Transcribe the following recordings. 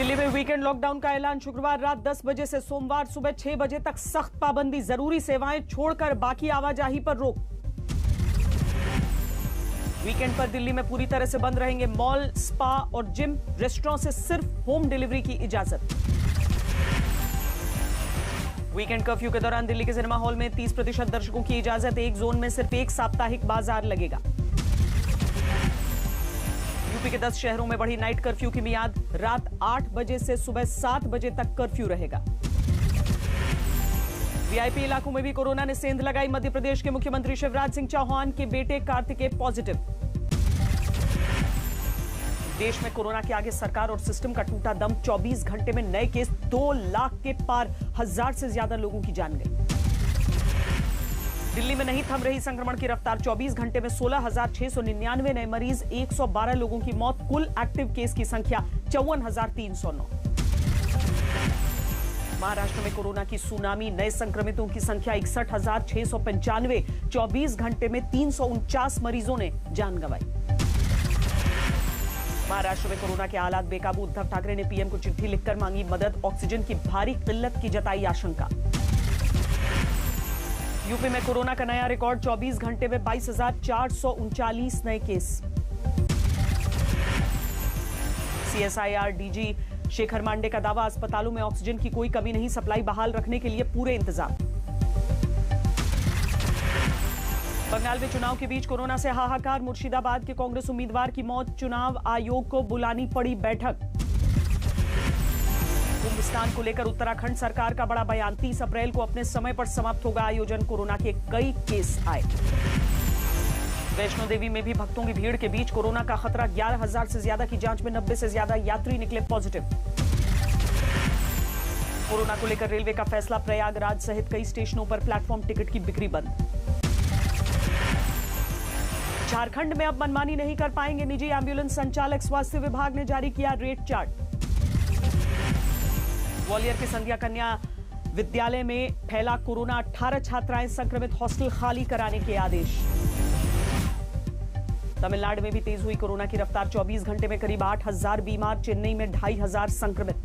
दिल्ली में weekend lockdown का ऐलान। शुक्रवार रात 10 बजे से सोमवार सुबह 6 बजे तक सख्त पाबंदी। जरूरी सेवाएं छोड़कर बाकी आवाजाही पर रोक। वीकेंड पर दिल्ली में पूरी तरह से बंद रहेंगे मॉल, स्पा और जिम। रेस्टोरेंट से सिर्फ होम डिलीवरी की इजाजत। वीकेंड कर्फ्यू के दौरान दिल्ली के सिनेमा हॉल में 30% दर्शकों की इजाजत। एक जोन में सिर्फ एक साप्ताहिक बाजार लगेगा। यूपी के 10 शहरों में बढ़ी नाइट कर्फ्यू की मियाद। रात 8 बजे से सुबह 7 बजे तक कर्फ्यू रहेगा। वीआईपी इलाकों में भी कोरोना ने सेंध लगाई। मध्य प्रदेश के मुख्यमंत्री शिवराज सिंह चौहान के बेटे कार्तिकेय पॉजिटिव। देश में कोरोना के आगे सरकार और सिस्टम का टूटा दम। 24 घंटे में नए केस 2 लाख के पार। 1000 से ज्यादा लोगों की जान गई। दिल्ली में नहीं थम रही संक्रमण की रफ्तार। 24 घंटे में 16,699 नए मरीज, 112 लोगों की मौत। कुल एक्टिव केस की संख्या 54,309। महाराष्ट्र में कोरोना की सुनामी। नए संक्रमितों की संख्या 61,695। 24 घंटे में 349 मरीजों ने जान गंवाई। महाराष्ट्र में कोरोना के हालात बेकाबू। उद्धव ठाकरे ने पीएम को चिट्ठी लिखकर मांगी मदद। ऑक्सीजन की भारी किल्लत की जताई आशंका। यूपी में कोरोना का नया रिकॉर्ड। 24 घंटे में 22,439 नए case. CSIR DG Shekhar Mande का दावा। अस्पतालों में ऑक्सीजन की कोई कमी नहीं। सप्लाई बहाल रखने के लिए पूरे इंतजाम। बंगाल में चुनाव के बीच कोरोना से हाहाकार। मुर्शिदाबाद के कांग्रेस उम्मीदवार की मौत। चुनाव आयोग को बुलानी पड़ी बैठक। कुंभ स्नान को लेकर उत्तराखंड सरकार का बड़ा बयान। 30 अप्रैल को अपने समय पर समाप्त होगा आयोजन। कोरोना के कई केस आए। वैष्णो देवी में भी भक्तों की भीड़ के बीच कोरोना का खतरा। 11,000 से ज्यादा की जांच में 90 से ज्यादा यात्री निकले पॉजिटिव। कोरोना को लेकर रेलवे का फैसला। प्रयागराज सहित कई स्टेशनों पर प्लेटफॉर्म टिकट की बिक्री बंद। झारखंड में अब मनमानी नहीं कर पाएंगे निजी एम्बुलेंस संचालक। स्वास्थ्य विभाग ने जारी किया रेट चार्ट। ग्वालियर के संध्या कन्या विद्यालय में फैला कोरोना। 18 छात्राएं संक्रमित। हॉस्टल खाली कराने के आदेश। तमिलनाडु में भी तेज हुई कोरोना की रफ्तार। 24 घंटे में करीब 8,000 बीमार। चेन्नई में 2,500 संक्रमित।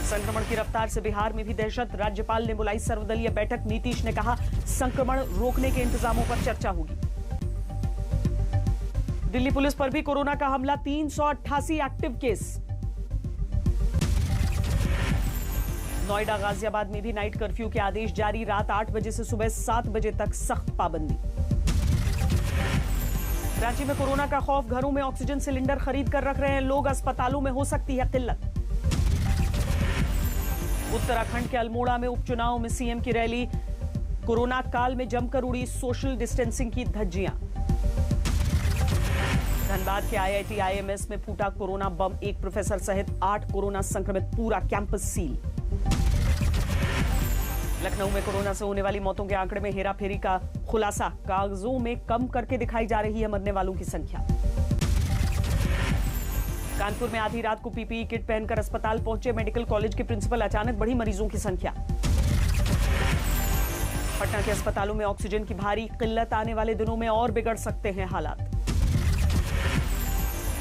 संक्रमण की रफ्तार से बिहार में भी दहशत। राज्यपाल ने बुलाई सर्वदलीय बैठक। नीतीश ने कहा संक्रमण रोकने के इंतजामों पर चर्चा होगी। दिल्ली पुलिस पर भी कोरोना का हमला। 388 एक्टिव केस। नोएडा गाजियाबाद में भी नाइट कर्फ्यू के आदेश जारी। रात 8 बजे से सुबह 7 बजे तक सख्त पाबंदी। रांची में कोरोना का खौफ। घरों में ऑक्सीजन सिलेंडर खरीद कर रख रहे हैं लोग। अस्पतालों में हो सकती है किल्लत। उत्तराखंड के अल्मोड़ा में उपचुनाव में सीएम की रैली। कोरोना काल में जमकर उड़ी सोशल डिस्टेंसिंग की धज्जियां। धनबाद के आईआईटी आईएमएस में फूटा कोरोना बम। 1 प्रोफेसर सहित 8 कोरोना संक्रमित। पूरा कैंपस सील। लखनऊ में कोरोना से होने वाली मौतों के आंकड़े में हेराफेरी का खुलासा। कागजों में कम करके दिखाई जा रही है मरने वालों की संख्या। कानपुर में आधी रात को पीपीई किट पहनकर अस्पताल पहुंचे मेडिकल कॉलेज के प्रिंसिपल। अचानक बढ़ी मरीजों की संख्या। पटना के अस्पतालों में ऑक्सीजन की भारी किल्लत। आने वाले दिनों में और बिगड़ सकते हैं हालात।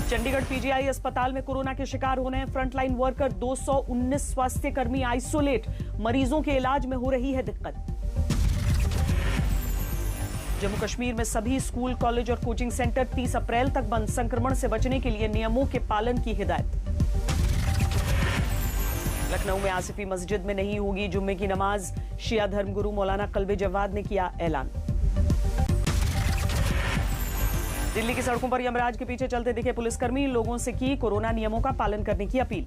चंडीगढ़ पीजीआई अस्पताल में कोरोना के शिकार होने हैं फ्रंटलाइन वर्कर। 219 स्वास्थ्य कर्मी आइसोलेट। मरीजों के इलाज में हो रही है दिक्कत। जम्मू कश्मीर में सभी स्कूल, कॉलेज और कोचिंग सेंटर 30 अप्रैल तक बंद। संक्रमण से बचने के लिए नियमों के पालन की हिदायत। लखनऊ में आसिफी मस्जिद में नहीं होगी जुम्मे की नमाज। शिया धर्मगुरु मौलाना कल्बे जवाद ने किया ऐलान। दिल्ली की सड़कों पर यमराज के पीछे चलते दिखे पुलिसकर्मी। लोगों से की कोरोना नियमों का पालन करने की अपील।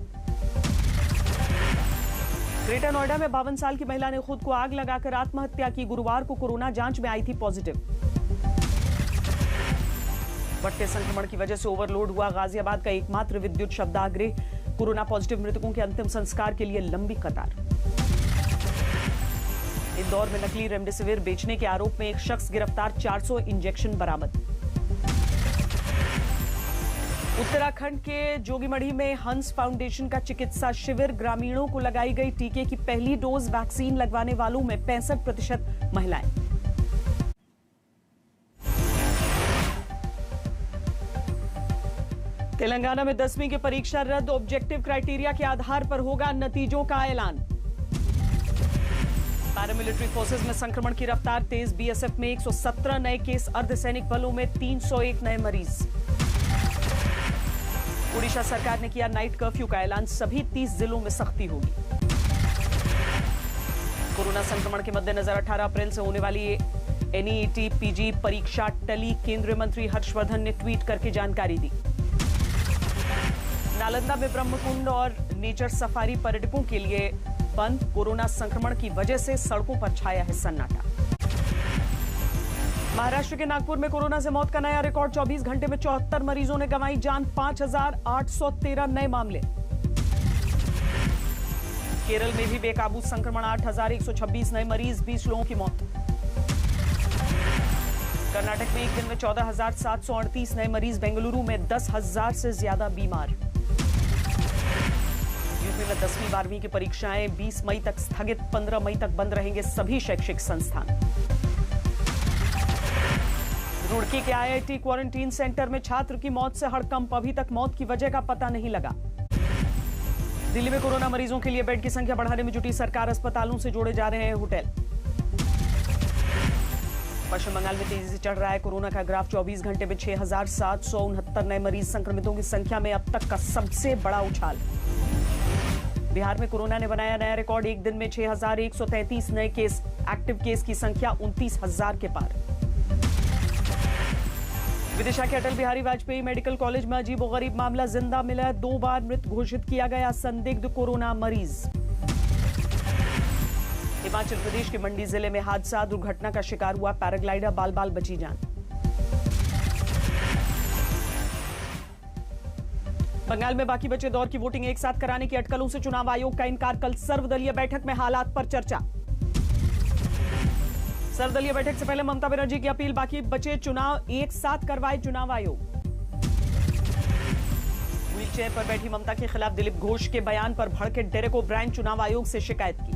ग्रेटर नोएडा में 52 साल की महिला ने खुद को आग लगाकर आत्महत्या की। गुरुवार को कोरोना जांच में आई थी पॉजिटिव। बढ़ते संक्रमण की वजह से ओवरलोड हुआ गाजियाबाद का एकमात्र विद्युत शवदाह। कोरोना पॉजिटिव मृतकों के अंतिम संस्कार के लिए लंबी कतार। इंदौर में नकली रेमडेसिविर बेचने के आरोप में एक शख्स गिरफ्तार। 400 इंजेक्शन बरामद। उत्तराखंड के जोगीमढ़ी में हंस फाउंडेशन का चिकित्सा शिविर। ग्रामीणों को लगाई गई टीके की पहली डोज। वैक्सीन लगवाने वालों में 65% महिलाएं। तेलंगाना में 10वीं की परीक्षा रद्द, ऑब्जेक्टिव क्राइटेरिया के आधार पर होगा नतीजों का ऐलान। पैरामिलिट्री फोर्सेस में संक्रमण की रफ्तार तेज, बीएसएफ में 117 नए केस, अर्धसैनिक बलों में 301 नए मरीज। उड़ीसा सरकार ने किया नाइट कर्फ्यू का ऐलान, सभी 30 जिलों में सख्ती होगी। कोरोना संक्रमण के मद्देनजर 18 अप्रैल से होने वाली एनईईटी पीजी परीक्षा टली, केंद्रीय मंत्री हर्षवर्धन ने ट्वीट करके जानकारी दी। नालंदा में ब्रह्मकुंड और नेचर सफारी पर्यटकों के लिए बंद, कोरोना संक्रमण की वजह से सड़कों पर छाया है सन्नाटा। महाराष्ट्र के नागपुर में कोरोना से मौत का नया रिकॉर्ड, 24 घंटे में 74 मरीजों ने गंवाई जान, 5,813 नए मामले। केरल में भी बेकाबू संक्रमण, 8,126 नए मरीज, 20 लोगों की मौत। कर्नाटक में एक दिन में 14,738 नए मरीज, बेंगलुरु में 10,000 से ज्यादा बीमार। यूपी में 10वीं 12वीं की परीक्षाएं 20 मई तक स्थगित, 15 मई तक बंद रहेंगे सभी शैक्षिक संस्थान। रुड़की के आईआईटी क्वारंटीन सेंटर में छात्र की मौत से हड़कंप, अभी तक मौत की वजह का पता नहीं लगा। दिल्ली में कोरोना मरीजों के लिए बेड की संख्या बढ़ाने में जुटी सरकार, अस्पतालों से जोड़े जा रहे हैं होटल। पश्चिम बंगाल में तेजी से चढ़ रहा है कोरोना का ग्राफ, 24 घंटे में 6,769 नए मरीज, संक्रमितों की संख्या में अब तक का सबसे बड़ा उछाल। बिहार में कोरोना ने बनाया नया रिकॉर्ड, एक दिन में 6,133 नए केस, एक्टिव केस की संख्या 29,000 के पार। विदिशा के अटल बिहारी वाजपेयी मेडिकल कॉलेज में अजीबोगरीब मामला, जिंदा मिला, 2 बार मृत घोषित किया गया संदिग्ध कोरोना मरीज। हिमाचल प्रदेश के मंडी जिले में हादसा, दुर्घटना का शिकार हुआ पैराग्लाइडर, बाल बाल बची जान। बंगाल में बाकी बचे दौर की वोटिंग एक साथ कराने की अटकलों से चुनाव आयोग का इनकार, कल सर्वदलीय बैठक में हालात पर चर्चा। सर्वदलीय बैठक से पहले ममता बनर्जी की अपील, बाकी बचे चुनाव एक साथ करवाए चुनाव आयोग। व्हीलचेयर पर बैठी ममता के खिलाफ दिलीप घोष के बयान पर भड़के डेरेक ओब्रायन, चुनाव आयोग से शिकायत की।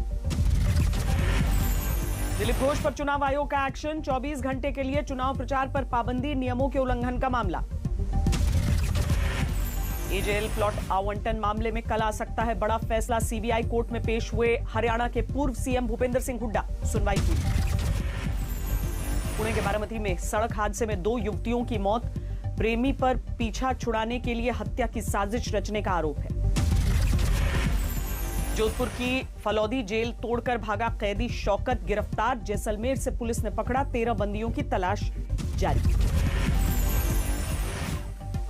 दिलीप घोष पर चुनाव आयोग का एक्शन, 24 घंटे के लिए चुनाव प्रचार पर पाबंदी, नियमों के उल्लंघन का मामला। एजेएल प्लॉट आवंटन मामले में कल आ सकता है बड़ा फैसला, सीबीआई कोर्ट में पेश हुए हरियाणा के पूर्व सीएम भूपेंद्र सिंह हुड्डा, सुनवाई हुई। पुणे के बारामती में सड़क हादसे में 2 युवतियों की मौत, प्रेमी पर पीछा छुड़ाने के लिए हत्या की साजिश रचने का आरोप है। जोधपुर की फलौदी जेल तोड़कर भागा कैदी शौकत गिरफ्तार, जैसलमेर से पुलिस ने पकड़ा, 13 बंदियों की तलाश जारी।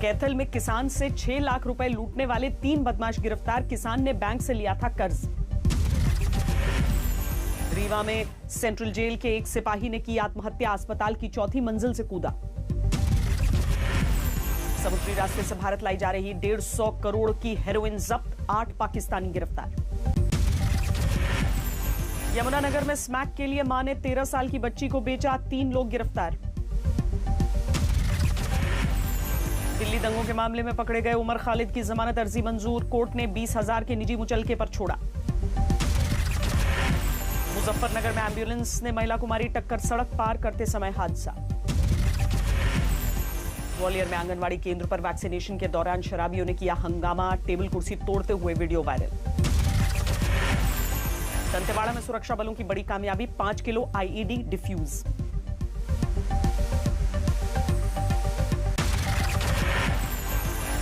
कैथल में किसान से 6 लाख रुपए लूटने वाले 3 बदमाश गिरफ्तार, किसान ने बैंक से लिया था कर्ज। रीवा में सेंट्रल जेल के एक सिपाही ने की आत्महत्या, अस्पताल की 4थी मंजिल से कूदा। समुद्री रास्ते से भारत लाई जा रही 150 करोड़ की हेरोइन जब्त, 8 पाकिस्तानी गिरफ्तार। यमुनानगर में स्मैक के लिए मां ने 13 साल की बच्ची को बेचा, 3 लोग गिरफ्तार। दिल्ली दंगों के मामले में पकड़े गए उमर खालिद की जमानत अर्जी मंजूर, कोर्ट ने 20,000 के निजी मुचलके पर छोड़ा। मुजफ्फरनगर में एम्बुलेंस ने महिला को मारी टक्कर, सड़क पार करते समय हादसा। ग्वालियर में आंगनवाड़ी केंद्र पर वैक्सीनेशन के दौरान शराबियों ने किया हंगामा, टेबल कुर्सी तोड़ते हुए वीडियो वायरल। दंतेवाड़ा में सुरक्षा बलों की बड़ी कामयाबी, 5 किलो आईईडी डिफ्यूज।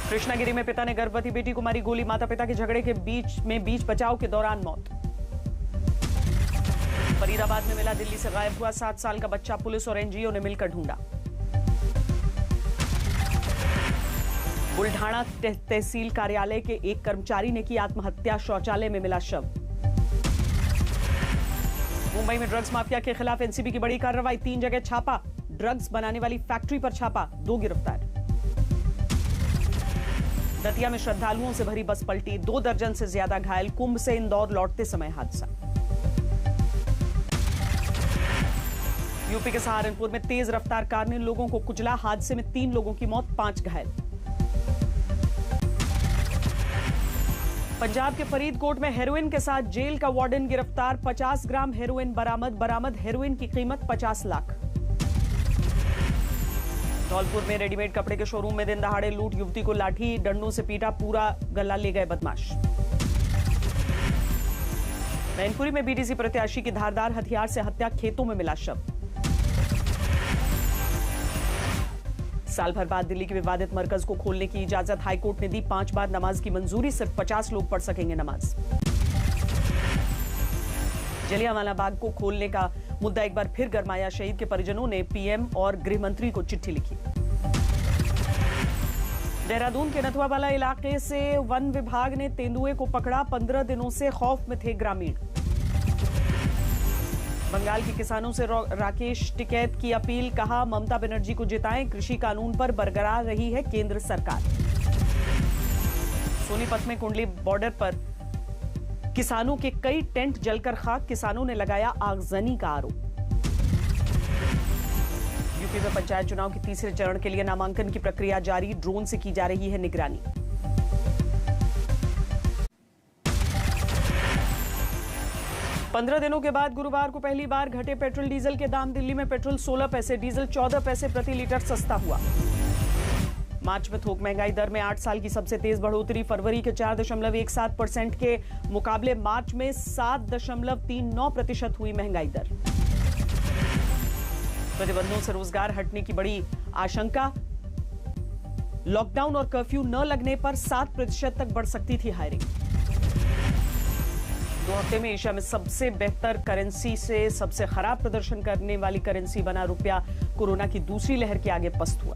कृष्णागिरी में पिता ने गर्भवती बेटी को मारी गोली, माता पिता के झगड़े के बीच बचाव के दौरान मौत। फरीदाबाद में मिला दिल्ली से गायब हुआ 7 साल का बच्चा, पुलिस और एनजीओ ने मिलकर ढूंढा। बुल्ढाना तहसील कार्यालय के एक कर्मचारी ने की आत्महत्या, शौचालय में मिला शव। मुंबई में ड्रग्स माफिया के खिलाफ एनसीबी की बड़ी कार्रवाई, 3 जगह छापा, ड्रग्स बनाने वाली फैक्ट्री पर छापा, 2 गिरफ्तार। दतिया में श्रद्धालुओं से भरी बस पलटी, 2 दर्जन से ज्यादा घायल, कुंभ से इंदौर लौटते समय हादसा। यूपी के सहारनपुर में तेज रफ्तार कार ने लोगों को कुचला, हादसे में 3 लोगों की मौत, 5 घायल। पंजाब के फरीदकोट में हेरोइन के साथ जेल का वार्डन गिरफ्तार, 50 ग्राम हेरोइन बरामद, हेरोइन की कीमत 50 लाख। धौलपुर में रेडीमेड कपड़े के शोरूम में दिन दहाड़े लूट, युवती को लाठी डंडों से पीटा, पूरा गला ले गए बदमाश। मैनपुरी में बीडीसी प्रत्याशी की धारदार हथियार से हत्या, खेतों में मिला शव। साल भर बाद दिल्ली के विवादित मरकज को खोलने की इजाजत हाईकोर्ट ने दी, 5 बार नमाज की मंजूरी, सिर्फ 50 लोग पढ़ सकेंगे नमाज। जलियांवाला बाग को खोलने का मुद्दा एक बार फिर गरमाया, शहीद के परिजनों ने पीएम और गृह मंत्री को चिट्ठी लिखी। देहरादून के नथुआवाला इलाके से वन विभाग ने तेंदुए को पकड़ा, 15 दिनों से खौफ में थे ग्रामीण। बंगाल के किसानों से राकेश टिकैत की अपील, कहा ममता बनर्जी को जिताएं, कृषि कानून पर बरकरार रही है केंद्र सरकार। सोनीपत में कुंडली बॉर्डर पर किसानों के कई टेंट जलकर खाक, किसानों ने लगाया आगजनी का आरोप। यूपी में पंचायत चुनाव के तीसरे चरण के लिए नामांकन की प्रक्रिया जारी, ड्रोन से की जा रही है निगरानी। पंद्रह दिनों के बाद गुरुवार को पहली बार घटे पेट्रोल डीजल के दाम, दिल्ली में पेट्रोल 16 पैसे, डीजल 14 पैसे प्रति लीटर सस्ता हुआ। मार्च में थोक महंगाई दर में 8 साल की सबसे तेज बढ़ोतरी, फरवरी के 4.17% के मुकाबले मार्च में 7.39% हुई महंगाई दर। प्रतिबंधों से रोजगार हटने की बड़ी आशंका, लॉकडाउन और कर्फ्यू न लगने पर 7% तक बढ़ सकती थी हायरिंग। 2 हफ्ते में एशिया में सबसे बेहतर करेंसी से सबसे खराब प्रदर्शन करने वाली करेंसी बना रुपया, कोरोना की दूसरी लहर के आगे पस्त हुआ।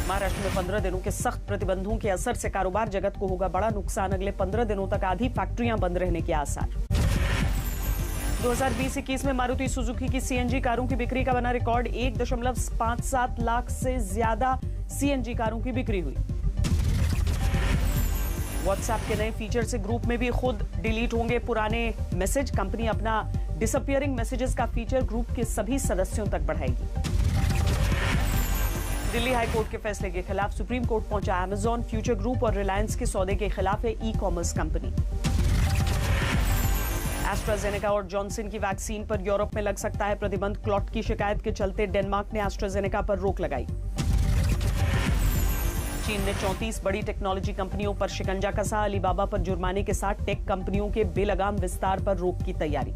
महाराष्ट्र में 15 दिनों के सख्त प्रतिबंधों के असर से कारोबार जगत को होगा बड़ा नुकसान, अगले 15 दिनों तक आधी फैक्ट्रियां बंद रहने के आसार। 2020-21 में मारुति सुजुकी की सीएनजी कारों की बिक्री का बना रिकॉर्ड, 1.57 लाख से ज्यादा सीएनजी कारों की बिक्री हुई। व्हाट्सएप के नए फीचर से ग्रुप में भी खुद डिलीट होंगे पुराने मैसेज, कंपनी अपना डिसअपियरिंग मैसेजेस का फीचर ग्रुप के सभी सदस्यों तक बढ़ाएगी। दिल्ली हाई कोर्ट के फैसले के खिलाफ सुप्रीम कोर्ट पहुंचा अमेजॉन, फ्यूचर ग्रुप और रिलायंस के सौदे के खिलाफ है ई कॉमर्स कंपनी। एस्ट्राजेनेका और जॉनसन की वैक्सीन पर यूरोप में लग सकता है प्रतिबंध, क्लॉट की शिकायत के चलते डेनमार्क ने एस्ट्राजेनेका पर रोक लगाई। चीन ने 34 बड़ी टेक्नोलॉजी कंपनियों पर शिकंजा कसा, अलीबाबा पर जुर्माने के साथ टेक कंपनियों के बेलगाम विस्तार पर रोक की तैयारी।